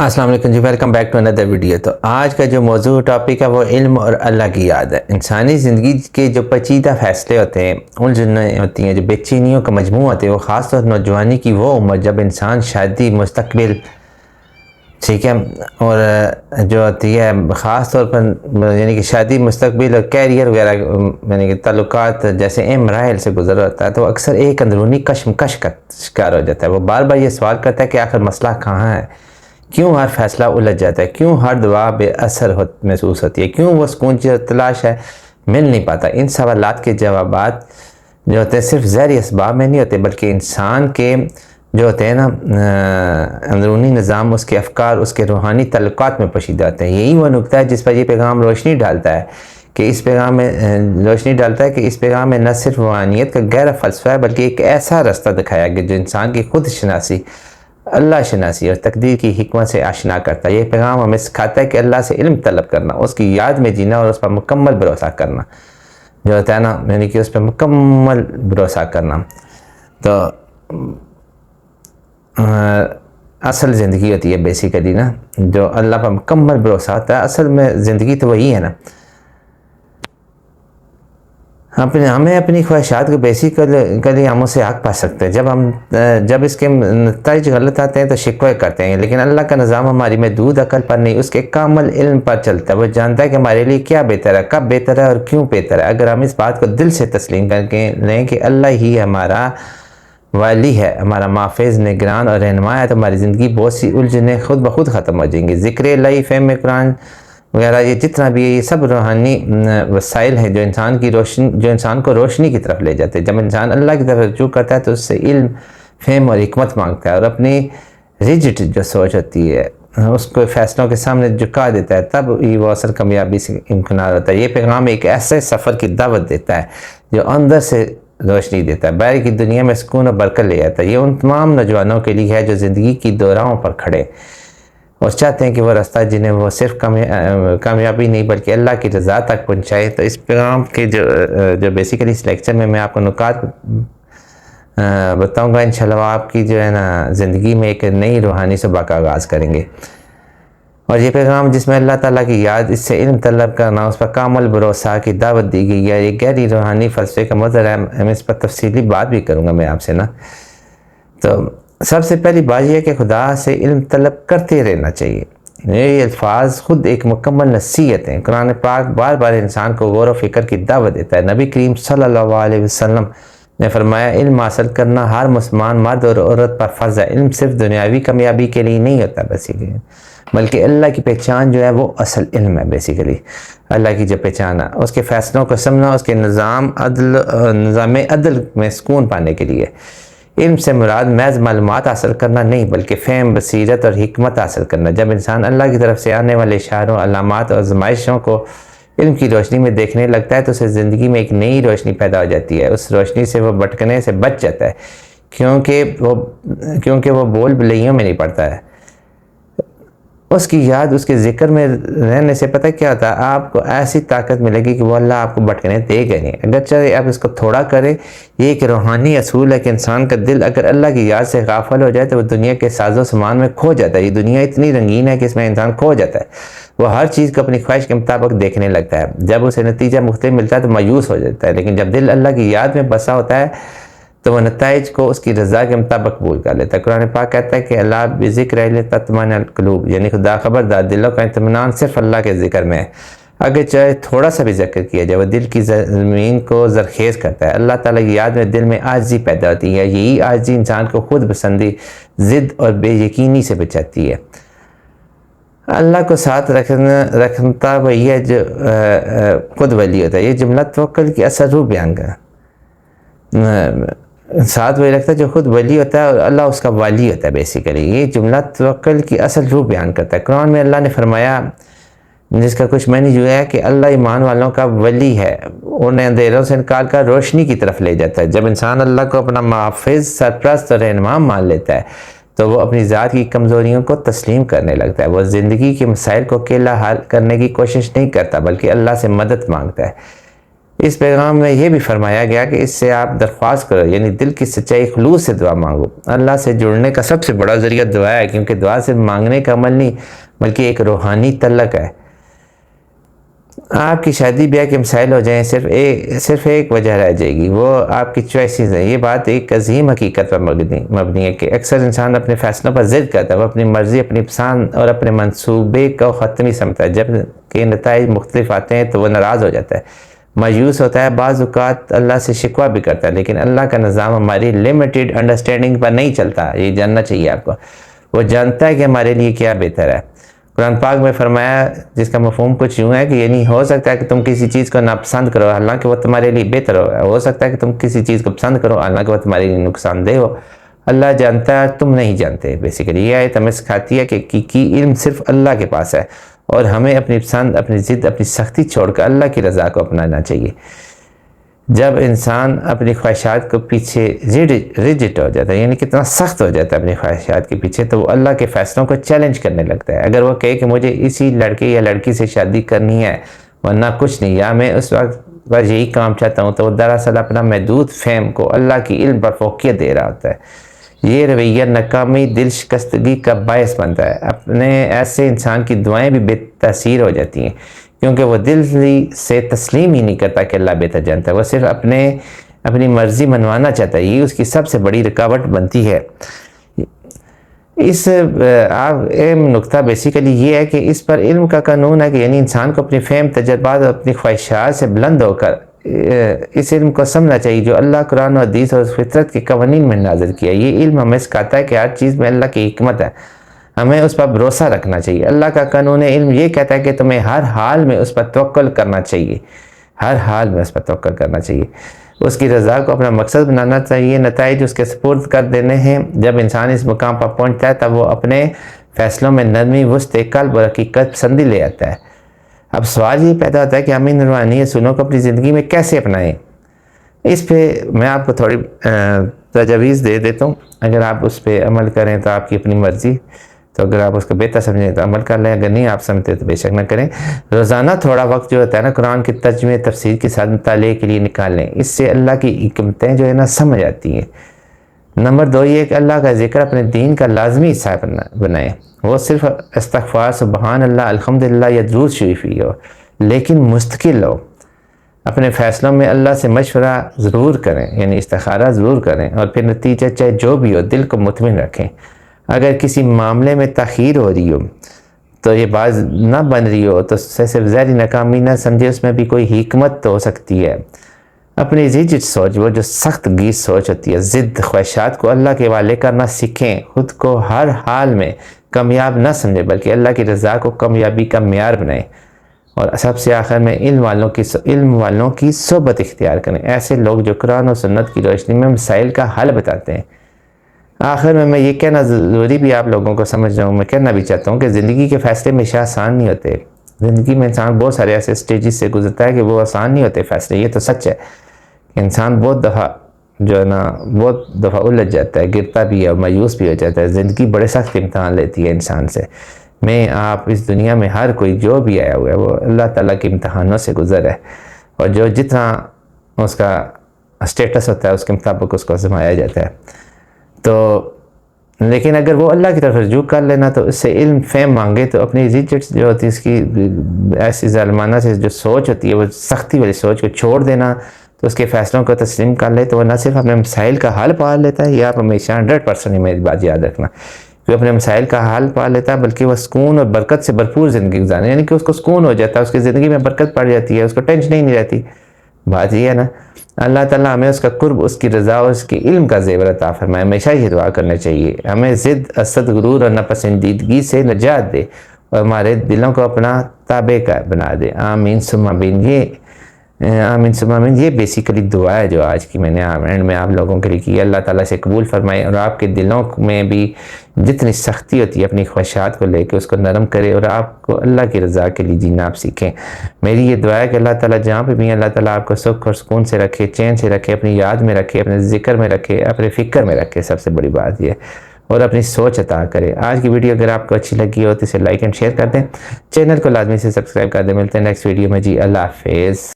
السلام علیکم جی، ویلکم بیک ٹو اندر ویڈیو۔ تو آج کا جو موضوع ٹاپک ہے وہ علم اور اللہ کی یاد ہے۔ انسانی زندگی کے جو پیچیدہ فیصلے ہوتے ہیں، الجھنیں ہوتی ہیں، جو بے چینیوں کا مجموعہ ہوتے ہیں، وہ خاص طور نوجوانی کی وہ عمر جب انسان شادی مستقبل ٹھیک ہے اور جو ہوتی ہے خاص طور پر یعنی کہ شادی مستقبل اور کیریئر وغیرہ یعنی کہ تعلقات جیسے اہم مراحل سے گزر ہوتا ہے، تو اکثر ایک اندرونی کشمکش کا شکار ہو جاتا ہے۔ وہ بار بار یہ سوال کرتا ہے کہ آخر مسئلہ کہاں ہے، کیوں ہر فیصلہ الجھ جاتا ہے، کیوں ہر دعا بے اثر محسوس ہوتی ہے، کیوں وہ سکون جو تلاش ہے مل نہیں پاتا۔ ان سوالات کے جوابات جو ہوتے ہیں صرف ظاہری اسباب میں نہیں ہوتے، بلکہ انسان کے جو ہوتے ہیں نا اندرونی نظام، اس کے افکار، اس کے روحانی تعلقات میں پوشیدہ ہوتے ہیں۔ یہی وہ نقطہ ہے جس پر یہ پیغام روشنی ڈالتا ہے کہ اس پیغام میں نہ صرف روحانیت کا گہرا فلسفہ ہے، بلکہ ایک ایسا رستہ دکھایا گیا جو انسان کی خود شناسی، اللہ شناسی اور تقدیر کی حکمت سے آشنا کرتا ہے۔ یہ پیغام ہمیں سکھاتا ہے کہ اللہ سے علم طلب کرنا، اس کی یاد میں جینا اور اس پر مکمل بھروسہ کرنا جو ہوتا ہے نا، یعنی کہ اس پر مکمل بھروسہ کرنا تو اصل زندگی ہوتی ہے بیسیکلی نا، جو اللہ پر مکمل بھروسہ ہوتا ہے۔ اصل میں زندگی تو وہی ہے نا، ہمیں اپنی خواہشات کو بیسیکلی ہم اسے حق پا سکتے ہیں۔ جب اس کے نتائج غلط آتے ہیں تو شکوے کرتے ہیں، لیکن اللہ کا نظام ہماری محدود عقل پر نہیں، اس کے کامل علم پر چلتا ہے۔ وہ جانتا ہے کہ ہمارے لیے کیا بہتر ہے، کب بہتر ہے اور کیوں بہتر ہے۔ اگر ہم اس بات کو دل سے تسلیم کر کے لیں کہ اللہ ہی ہمارا والی ہے، ہمارا محافظ، نگران اور رہنما ہے، تو ہماری زندگی بہت سی الجھنیں خود بخود ختم ہو جائیں گی۔ ذکر الہی، فہم قرآن وغیرہ، یہ جتنا بھی ہے یہ سب روحانی وسائل ہیں جو انسان کو روشنی کی طرف لے جاتے ہیں۔ جب انسان اللہ کی طرف رجوع کرتا ہے تو اس سے علم، فہم اور حکمت مانگتا ہے، اور اپنی رجٹ جو سوچ ہوتی ہے اس کو فیصلوں کے سامنے جھکا دیتا ہے، تب ہی وہ اثر کامیابی سے امکنار ہوتا ہے۔ یہ پیغام ایک ایسے سفر کی دعوت دیتا ہے جو اندر سے روشنی دیتا ہے، باہر کی دنیا میں سکون اور برکت لے آتا ہے۔ یہ ان تمام نوجوانوں کے لیے ہے جو زندگی کی دوراہوں پر کھڑے اور چاہتے ہیں کہ وہ راستہ جنہیں وہ صرف کامیابی نہیں بلکہ اللہ کی رضا تک پہنچائے۔ تو اس پیغام کے جو بیسیکلی اس لیکچر میں آپ کو نکات بتاؤں گا، انشاءاللہ آپ کی جو ہے نا زندگی میں ایک نئی روحانی صبح کا آغاز کریں گے۔ اور یہ پیغام جس میں اللہ تعالیٰ کی یاد، اس سے علم طلب کرنا، اس پر کامل بھروسہ کی دعوت دی گئی ہے، یہ گہری روحانی فلسفے کا مظہر ہے۔ میں اس پر تفصیلی بات بھی کروں گا میں آپ سے نا۔ تو سب سے پہلی بات یہ ہے کہ خدا سے علم طلب کرتے رہنا چاہیے۔ یہ الفاظ خود ایک مکمل نصیحت ہیں۔ قرآن پاک بار بار انسان کو غور و فکر کی دعوت دیتا ہے۔ نبی کریم صلی اللہ علیہ وسلم نے فرمایا، علم حاصل کرنا ہر مسلمان مرد اور عورت پر فرض ہے۔ علم صرف دنیاوی کامیابی کے لیے نہیں ہوتا بلکہ اللہ کی پہچان جو ہے وہ اصل علم ہے۔ بیسیکلی اللہ کی جو پہچان ہے، اس کے فیصلوں کو سمجھنا، اس کے نظام عدل میں سکون پانے کے لیے۔ علم سے مراد محض معلومات حاصل کرنا نہیں بلکہ فہم، بصیرت اور حکمت حاصل کرنا۔ جب انسان اللہ کی طرف سے آنے والے اشاروں، علامات اور آزمائشوں کو علم کی روشنی میں دیکھنے لگتا ہے تو اسے زندگی میں ایک نئی روشنی پیدا ہو جاتی ہے۔ اس روشنی سے وہ بھٹکنے سے بچ جاتا ہے کیونکہ وہ بول بلیوں میں نہیں پڑتا ہے۔ اس کی یاد، اس کے ذکر میں رہنے سے پتہ کیا ہوتا ہے، آپ کو ایسی طاقت ملے گی کہ وہ اللہ آپ کو بھٹکنے دے گا نہیں، اگرچہ آپ اس کو تھوڑا کریں۔ یہ ایک روحانی اصول ہے کہ انسان کا دل اگر اللہ کی یاد سے غافل ہو جائے تو وہ دنیا کے ساز و سامان میں کھو جاتا ہے۔ یہ دنیا اتنی رنگین ہے کہ اس میں انسان کھو جاتا ہے، وہ ہر چیز کو اپنی خواہش کے مطابق دیکھنے لگتا ہے۔ جب اسے نتیجہ مختلف ملتا ہے تو مایوس ہو جاتا ہے، لیکن جب دل اللہ کی یاد میں بسا ہوتا ہے تو وہ نتائج کو اس کی رضا کے مطابق قبول کر لیتا ہے۔ قرآن پاک کہتا ہے کہ اللہ بذکر تطمئن القلوب، یعنی خدا خبردار، دلوں کا اطمینان صرف اللہ کے ذکر میں ہے۔ اگر چاہے تھوڑا سا بھی ذکر کیا جائے وہ دل کی زمین کو زرخیز کرتا ہے۔ اللہ تعالیٰ کی یاد میں دل میں عاجزی پیدا ہوتی ہے، یہی عاجزی انسان کو خود پسندی، ضد اور بے یقینی سے بچاتی ہے۔ اللہ کو ساتھ رکھتا وہی ہے جو خود ولی ہوتا ہے۔ یہ جملہ توکل کی اصل روح بیان کا ساتھ وہی رکھتا ہے جو خود ولی ہوتا ہے اور اللہ اس کا والی ہوتا ہے۔ بیسیکلی یہ جملہ توکل کی اصل روح بیان کرتا ہے۔ قرآن میں اللہ نے فرمایا، جس کا کچھ معنی یہ ہے کہ اللہ ایمان والوں کا ولی ہے، انہیں اندھیروں سے نکال کر روشنی کی طرف لے جاتا ہے۔ جب انسان اللہ کو اپنا محافظ، سرپرست اور رہنما مان لیتا ہے تو وہ اپنی ذات کی کمزوریوں کو تسلیم کرنے لگتا ہے۔ وہ زندگی کے مسائل کو اکیلا حل کرنے کی کوشش نہیں کرتا بلکہ اللہ سے مدد مانگتا ہے۔ اس پیغام میں یہ بھی فرمایا گیا کہ اس سے آپ درخواست کرو، یعنی دل کی سچائی خلوص سے دعا مانگو۔ اللہ سے جڑنے کا سب سے بڑا ذریعہ دعا ہے، کیونکہ دعا صرف مانگنے کا عمل نہیں بلکہ ایک روحانی تعلق ہے۔ آپ کی شادی بیاہ کے مسائل ہو جائیں، صرف ایک وجہ رہ جائے گی، وہ آپ کی چوائسیز ہیں۔ یہ بات ایک عظیم حقیقت پر مبنی ہے کہ اکثر انسان اپنے فیصلوں پر ضد کرتا ہے، وہ اپنی مرضی، اپنی پسند اور اپنے منصوبے کو ختمی سمجھتا ہے۔ جب کہ نتائج مختلف آتے ہیں تو وہ ناراض ہو جاتا ہے، مایوس ہوتا ہے، بعض اوقات اللہ سے شکوہ بھی کرتا ہے۔ لیکن اللہ کا نظام ہماری لمیٹڈ انڈرسٹینڈنگ پر نہیں چلتا، یہ جاننا چاہیے آپ کو۔ وہ جانتا ہے کہ ہمارے لیے کیا بہتر ہے۔ قرآن پاک میں فرمایا، جس کا مفہوم کچھ یوں ہے کہ یہ نہیں ہو سکتا ہے کہ تم کسی چیز کو ناپسند کرو حالانکہ وہ تمہارے لیے بہتر ہو سکتا ہے کہ تم کسی چیز کو پسند کرو حالانکہ وہ تمہارے لیے نقصان دہ ہو۔ اللہ جانتا ہے، تم نہیں جانتے۔ بیسیکلی یہ آیت ہمیں سکھاتی ہے کہ حقیقی علم صرف اللہ کے پاس ہے، اور ہمیں اپنی پسند، اپنی ضد، اپنی سختی چھوڑ کر اللہ کی رضا کو اپنانا چاہیے۔ جب انسان اپنی خواہشات کو پیچھے ریجٹ ہو جاتا ہے، یعنی کتنا سخت ہو جاتا ہے اپنی خواہشات کے پیچھے، تو وہ اللہ کے فیصلوں کو چیلنج کرنے لگتا ہے۔ اگر وہ کہے کہ مجھے اسی لڑکے یا لڑکی سے شادی کرنی ہے ورنہ کچھ نہیں، یا میں اس وقت بس یہی کام چاہتا ہوں، تو وہ دراصل اپنا محدود فہم کو اللہ کی علم پر فوقیت دے رہا ہوتا ہے۔ یہ رویہ ناکامی، دل شکستگی کا باعث بنتا ہے۔ اپنے ایسے انسان کی دعائیں بھی بے تاثیر ہو جاتی ہیں، کیونکہ وہ دل سے تسلیم ہی نہیں کرتا کہ اللہ بہتر جانتا ہے، وہ صرف اپنی مرضی منوانا چاہتا ہے۔ یہ اس کی سب سے بڑی رکاوٹ بنتی ہے۔ اس اہم نقطہ بیسیکلی یہ ہے کہ اس پر علم کا قانون ہے کہ یعنی انسان کو اپنی فہم، تجربات اور اپنی خواہشات سے بلند ہو کر اس علم کو سمجھنا چاہیے جو اللہ قرآن و حدیث اور فطرت کے قوانین میں نازل کیا۔ یہ علم ہمیں سکھاتا ہے کہ ہر چیز میں اللہ کی حکمت ہے، ہمیں اس پر بھروسہ رکھنا چاہیے۔ اللہ کا قانون علم یہ کہتا ہے کہ تمہیں ہر حال میں اس پر توکل کرنا چاہیے، ہر حال میں اس پر توکل کرنا چاہیے، اس کی رضا کو اپنا مقصد بنانا چاہیے، نتائج اس کے سپرد کر دینے ہیں۔ جب انسان اس مقام پر پہنچتا ہے تب وہ اپنے فیصلوں میں نرمی، وسط قلب اور حقیقت پسندی لے آتا ہے۔ اب سوال یہ پیدا ہوتا ہے کہ ہم ان روحانی اصولوں کو اپنی زندگی میں کیسے اپنائیں؟ اس پہ میں آپ کو تھوڑی تجاویز دے دیتا ہوں۔ اگر آپ اس پہ عمل کریں تو آپ کی اپنی مرضی، تو اگر آپ اس کو بہتر سمجھیں تو عمل کر لیں، اگر نہیں آپ سمجھتے تو بے شک نہ کریں۔ روزانہ تھوڑا وقت جو ہوتا ہے نا، قرآن کی ترجمے تفسیر کے ساتھ مطالعے کے لیے نکال لیں، اس سے اللہ کی حکمتیں جو ہے نا سمجھ آتی ہیں۔ نمبر 2 یہ کہ اللہ کا ذکر اپنے دین کا لازمی حصہ بنائیں۔ وہ صرف استغفار، سبحان اللہ، الحمدللہ یا درود شریف ہی ہو، لیکن مستقل ہو۔ اپنے فیصلوں میں اللہ سے مشورہ ضرور کریں، یعنی استخارہ ضرور کریں، اور پھر نتیجہ چاہے جو بھی ہو دل کو مطمئن رکھیں۔ اگر کسی معاملے میں تاخیر ہو رہی ہو تو یہ بات نہ بن رہی ہو تو صرف ظاہری ناکامی نہ سمجھے، اس میں بھی کوئی حکمت تو ہو سکتی ہے۔ اپنی ریجڈ سوچ، وہ جو سخت گیر سوچ ہوتی ہے، ضد، خواہشات کو اللہ کے حوالے کرنا سیکھیں۔ خود کو ہر حال میں کامیاب نہ سمجھیں بلکہ اللہ کی رضا کو کامیابی کا معیار بنائیں۔ اور سب سے آخر میں علم والوں کی صحبت اختیار کریں، ایسے لوگ جو قرآن و سنت کی روشنی میں مسائل کا حل بتاتے ہیں۔ آخر میں یہ کہنا ضروری بھی آپ لوگوں کو سمجھ رہا ہوں، میں کہنا بھی چاہتا ہوں کہ زندگی کے فیصلے ہمیشہ آسان نہیں ہوتے۔ زندگی میں انسان بہت سارے ایسے سٹیجز سے گزرتا ہے کہ وہ آسان نہیں ہوتے فیصلے، یہ تو سچ ہے۔ انسان بہت دفعہ الجھ جاتا ہے، گرتا بھی ہے اور مایوس بھی ہو جاتا ہے۔ زندگی بڑے سخت امتحان لیتی ہے انسان سے۔ میں، آپ، اس دنیا میں ہر کوئی جو بھی آیا ہوا ہے وہ اللہ تعالیٰ کے امتحانوں سے گزر ہے، اور جو جتنا اس کا اسٹیٹس ہوتا ہے اس کے مطابق اس کو آزمایا جاتا ہے۔ تو لیکن اگر وہ اللہ کی طرف رجوع کر لینا تو اس سے علم فہم مانگے تو اپنی ریجٹ جو ہوتی ہے اس کی ایسی ظالمانہ سے جو سوچ ہوتی ہے، وہ سختی والی سوچ کو چھوڑ دینا، تو اس کے فیصلوں کو تسلیم کر لے تو وہ نہ صرف اپنے مسائل کا حل پا لیتا ہے، یہ آپ ہمیشہ 100% میری بات یاد رکھنا، کہ اپنے مسائل کا حل پا لیتا ہے بلکہ وہ سکون اور برکت سے بھرپور زندگی گزارے، یعنی کہ اس کو سکون ہو جاتا ہے، اس کی زندگی میں برکت پڑ جاتی ہے، اس کو ٹینشن ہی نہیں رہتی۔ بات یہ ہے نا، اللہ تعالیٰ ہمیں اس کا قرب، اس کی رضا اور اس کے علم کا زیور عطا فرمائے۔ ہمیشہ یہ دعا کرنا چاہیے، ہمیں ضد، حسد، غرور اور ناپسندیدگی سے نجات دے اور ہمارے دلوں کو اپنا تابع کا بنا دے۔ آمین ثم آمین۔ یہ بیسیکلی دعا ہے جو آج کی میں نے اینڈ میں آپ لوگوں کے لیے کی۔ اللہ تعالیٰ سے قبول فرمائے اور آپ کے دلوں میں بھی جتنی سختی ہوتی ہے اپنی خواہشات کو لے کے اس کو نرم کرے اور آپ کو اللہ کی رضا کے لیے جینا آپ سیکھیں۔ میری یہ دعا ہے کہ اللہ تعالیٰ جہاں پہ بھی اللہ تعالیٰ آپ کو سکھ اور سکون سے رکھے، چین سے رکھے، اپنی یاد میں رکھے، اپنے ذکر میں رکھے، اپنے فکر میں رکھے، سب سے بڑی بات یہ، اور اپنی سوچ عطا کرے۔ آج کی ویڈیو اگر آپ کو اچھی لگی ہو تو اسے لائک اینڈ شیئر کر دیں، چینل کو لازمی سے سبسکرائب کر دیں۔ ملتے ہیں نیکسٹ ویڈیو میں، جی اللہ حافظ۔